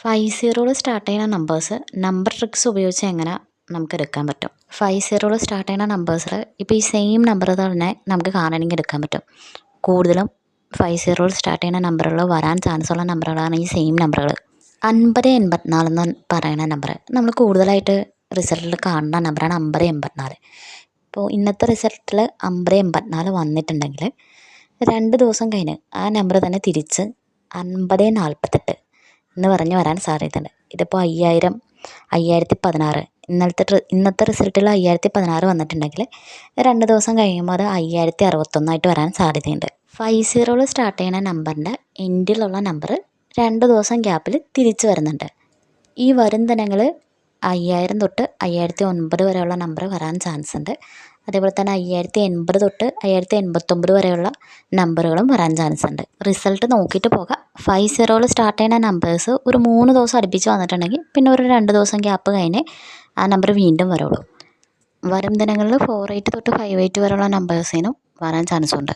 50 start ചെയ്യുന്ന numbers number tricks ഉപയോഗിച്ച് എങ്ങനെ നമുക്ക് എടുക്കാൻ പറ്റും. 50 സ്റ്റാർട്ട് ചെയ്യുന്ന നമ്പേഴ്സിൽ ഇപ്പോൾ ഈ സെയിം നമ്പർ തന്നെ നമുക്ക് കാണണമെങ്കിൽ എടുക്കാൻ പറ്റും. കൂടുതലും 50 സ്റ്റാർട്ട് ചെയ്യുന്ന നമ്പറുകൾ വരാൻ ചാൻസ് ഉള്ള നമ്പറുകളാണ് ഈ സെയിം നമ്പറുകൾ. 5084 എന്ന് പറയുന്ന നമ്പർ നമ്മൾ കൂടുതലായിട്ട് റിസൾട്ടിൽ കാണുന്ന നമ്പറാണ് 5084. ഇപ്പോൾ ഇന്നത്തെ റിസൾട്ടിൽ 5084 വന്നിട്ടുണ്ടെങ്കിൽ 2 ദിവസം കഴിഞ്ഞ് ആ നമ്പർ തന്നെ തിരിച്ച് 5048 എന്ന് പറഞ്ഞ് വരാൻ സാധ്യതയുണ്ട്. ഇതിപ്പോൾ 5016 ഇന്നത്തെ റിസൾട്ടിൽ 5016 വന്നിട്ടുണ്ടെങ്കിൽ 2 ദിവസം കഴിയുമ്പോൾ അത് 5061 വരാൻ സാധ്യതയുണ്ട്. 50 സ്റ്റാർട്ട് ചെയ്യുന്ന നമ്പറിൻ്റെ എൻഡിലുള്ള നമ്പർ 2 ദിവസം ഗ്യാപ്പിൽ തിരിച്ച് വരുന്നുണ്ട്. ഈ വരും ദിനങ്ങൾ 5000 തൊട്ട് 5009 വരെയുള്ള നമ്പർ വരാൻ ചാൻസ് ഉണ്ട്. അതേപോലെ തന്നെ 5080 തൊട്ട് 5089 വരെയുള്ള നമ്പറുകളും വരാൻ ചാൻസ് ഉണ്ട്. റിസൾട്ട് നോക്കിയിട്ട് പോകാം. 50 സ്റ്റാർട്ട് ചെയ്യുന്ന നമ്പേഴ്സ് ഒരു 3 ദിവസം അടുപ്പിച്ച് വന്നിട്ടുണ്ടെങ്കിൽ പിന്നെ ഒരു 2 ദിവസം ഗ്യാപ്പ് കഴിഞ്ഞ് ആ നമ്പർ വീണ്ടും വരുള്ളൂ. വരും ദിനങ്ങളിൽ 48 തൊട്ട് 58 വരെയുള്ള നമ്പേഴ്സിനും വരാൻ ചാൻസ് ഉണ്ട്.